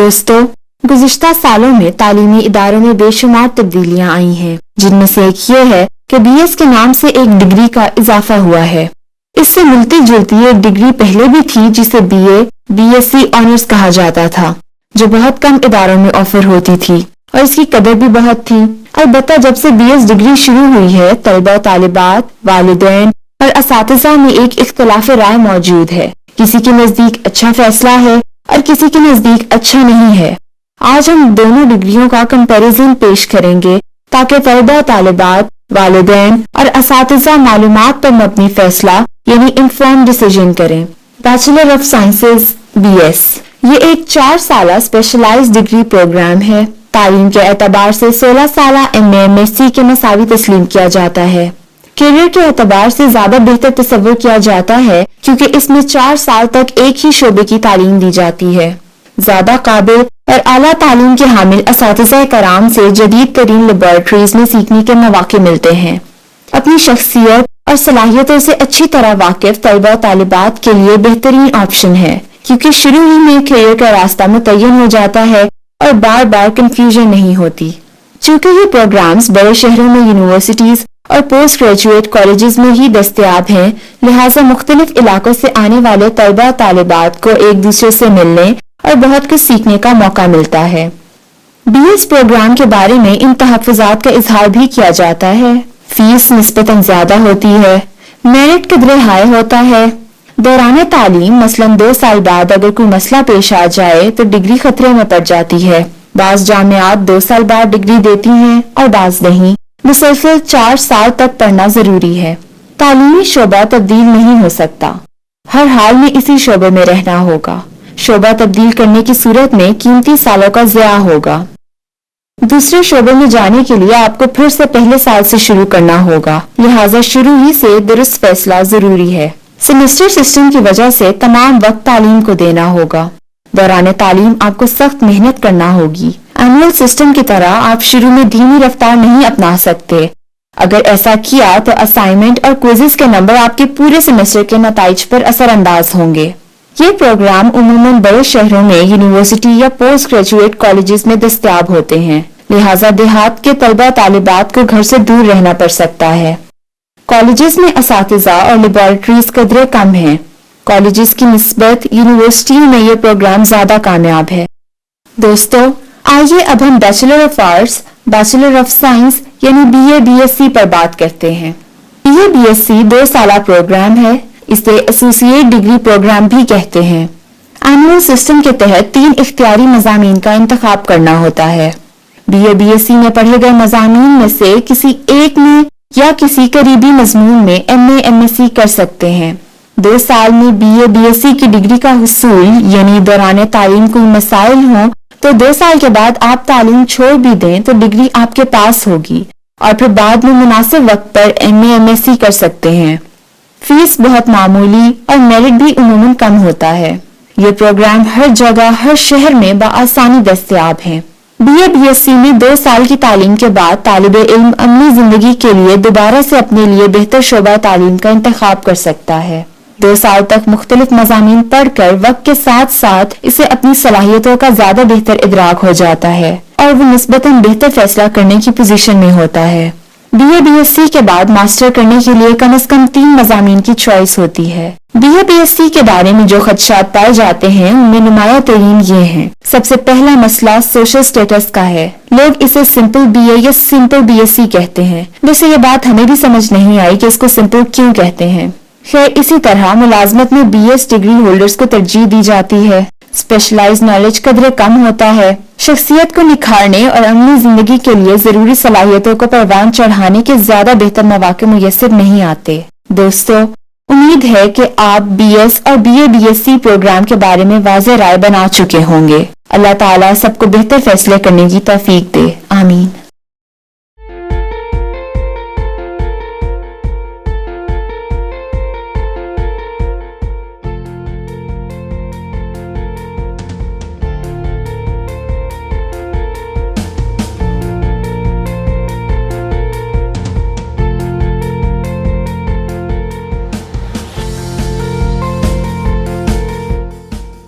دوستو، گزشتہ سالوں میں تعلیمی اداروں میں بے شمار تبدیلیاں آئی ہیں، جن میں سے ایک یہ ہے کہ بی ایس کے نام سے ایک ڈگری کا اضافہ ہوا ہے۔ اس سے ملتی جلتی ایک ڈگری پہلے بھی تھی جسے بی ایس سی آنرز کہا جاتا تھا، جو بہت کم اداروں میں آفر ہوتی تھی اور اس کی قدر بھی بہت تھی۔ البتہ جب سے بی ایس ڈگری شروع ہوئی ہے، طلبہ، طالبات، والدین اور اساتذہ میں ایک اختلاف رائے موجود ہے۔ کسی کے نزدیک اچھا فیصلہ ہے اور کسی کے نزدیک اچھا نہیں ہے۔ آج ہم دونوں ڈگریوں کا کمپیریزن پیش کریں گے تاکہ طلبہ، طالبات، والدین اور اساتذہ معلومات پر مبنی فیصلہ یعنی انفارم ڈیسیژن کریں۔ Bachelor of sciences B S یہ ایک 4 سالہ اسپیشلائز ڈگری پروگرام ہے۔ تعلیم کے اعتبار سے 16 سالہ ایم ایس سی کے مساوی تسلیم کیا جاتا ہے۔ کیریئر کے اعتبار سے زیادہ بہتر تصور کیا جاتا ہے کیونکہ اس میں 4 سال تک ایک ہی شعبے کی تعلیم دی جاتی ہے۔ زیادہ قابل اور اعلیٰ تعلیم کے حامل اساتذہ کرام سے جدید ترین لیبارٹریز میں سیکھنے کے مواقع ملتے ہیں۔ اپنی شخصیت اور صلاحیتوں سے اچھی طرح واقف طلبہ طالبات کے لیے بہترین آپشن ہے کیونکہ شروع ہی میں کیریئر کا راستہ متعین ہو جاتا ہے اور بار بار کنفیوژن نہیں ہوتی۔ چونکہ یہ پروگرامز بڑے شہروں میں یونیورسٹیز اور پوسٹ گریجویٹ کالجز میں ہی دستیاب ہیں، لہٰذا مختلف علاقوں سے آنے والے طلبہ طالبات کو ایک دوسرے سے ملنے اور بہت کچھ سیکھنے کا موقع ملتا ہے۔ بی ایس پروگرام کے بارے میں ان تحفظات کا اظہار بھی کیا جاتا ہے۔ فیس نسبتاً زیادہ ہوتی ہے، میرٹ قدرے ہائی ہوتا ہے، دوران تعلیم مثلاً 2 سال بعد اگر کوئی مسئلہ پیش آ جائے تو ڈگری خطرے میں پڑ جاتی ہے۔ بعض جامعات 2 سال بعد ڈگری دیتی ہیں اور بعض نہیں۔ مسلسل 4 سال تک پڑھنا ضروری ہے۔ تعلیمی شعبہ تبدیل نہیں ہو سکتا، ہر حال میں اسی شعبے میں رہنا ہوگا۔ شعبہ تبدیل کرنے کی صورت میں قیمتی سالوں کا ضیاع ہوگا۔ دوسرے شعبے میں جانے کے لیے آپ کو پھر سے پہلے سال سے شروع کرنا ہوگا، لہٰذا شروع ہی سے درست فیصلہ ضروری ہے۔ سیمسٹر سسٹم کی وجہ سے تمام وقت تعلیم کو دینا ہوگا۔ دوران تعلیم آپ کو سخت محنت کرنا ہوگی۔ اینول سسٹم کی طرح آپ شروع میں دھیمی رفتار نہیں اپنا سکتے۔ اگر ایسا کیا تو اسائنمنٹ اور کوئزز کے نمبر آپ کے پورے سیمسٹر کے نتائج پر اثر انداز ہوں گے۔ یہ پروگرام عموماً بڑے شہروں میں یونیورسٹی یا پوسٹ گریجویٹ کالجز میں دستیاب ہوتے ہیں، لہٰذا دیہات کے طلبہ طالبات کو گھر سے دور رہنا پڑ سکتا ہے۔ کالجز میں اساتذہ اور لیبارٹریز قدرے کم ہیں۔ کالجز کی نسبت یونیورسٹی میں یہ پروگرام زیادہ کامیاب ہے۔ دوستو، آئیے اب ہم bachelor of arts, bachelor of science یعنی بی ایس سی پر بات کرتے ہیں۔ بی ایس سی 2 سالہ پروگرام ہے، اسے ایسوسیٹ ڈگری پروگرام بھی کہتے ہیں۔ اینول سسٹم کے تحت 3 اختیاری مضامین کا انتخاب کرنا ہوتا ہے۔ بی ایس سی میں پڑھے گئے مضامین میں سے کسی ایک میں یا کسی قریبی مضمون میں ایم ایس سی کر سکتے ہیں۔ 2 سال میں بی ایس سی کی ڈگری کا حصول یعنی دوران تعلیم کوئی مسائل ہوں تو 2 سال کے بعد آپ تعلیم چھوڑ بھی دیں تو ڈگری آپ کے پاس ہوگی اور پھر بعد میں مناسب وقت پر ایم ایس سی کر سکتے ہیں۔ فیس بہت معمولی اور میرٹ بھی عموماً کم ہوتا ہے۔ یہ پروگرام ہر جگہ ہر شہر میں بآسانی دستیاب ہے۔ بی ایس سی میں 2 سال کی تعلیم کے بعد طالب علم عملی زندگی کے لیے دوبارہ سے اپنے لیے بہتر شعبہ تعلیم کا انتخاب کر سکتا ہے۔ 2 سال تک مختلف مضامین پڑھ کر وقت کے ساتھ ساتھ اسے اپنی صلاحیتوں کا زیادہ بہتر ادراک ہو جاتا ہے اور وہ نسبتاً بہتر فیصلہ کرنے کی پوزیشن میں ہوتا ہے۔ بی ایس سی کے بعد ماسٹر کرنے کے لیے کم از کم 3 مضامین کی چوائس ہوتی ہے۔ بی ایس سی کے بارے میں جو خدشات پائے جاتے ہیں ان میں نمایاں ترین یہ ہیں۔ سب سے پہلا مسئلہ سوشل سٹیٹس کا ہے۔ لوگ اسے سمپل بی اے یا سمپل بی ایس سی کہتے ہیں۔ ویسے یہ بات ہمیں بھی سمجھ نہیں آئی کہ اس کو سمپل کیوں کہتے ہیں۔ خیر، اسی طرح ملازمت میں بی ایس ڈگری ہولڈرز کو ترجیح دی جاتی ہے۔ اسپیشلائز نالج قدرے کم ہوتا ہے۔ شخصیت کو نکھارنے اور عملی زندگی کے لیے ضروری صلاحیتوں کو پروان چڑھانے کے زیادہ بہتر مواقع میسر نہیں آتے۔ دوستو، امید ہے کہ آپ بی ایس اور بی ایس سی پروگرام کے بارے میں واضح رائے بنا چکے ہوں گے۔ اللہ تعالیٰ سب کو بہتر فیصلے کرنے کی توفیق دے، آمین۔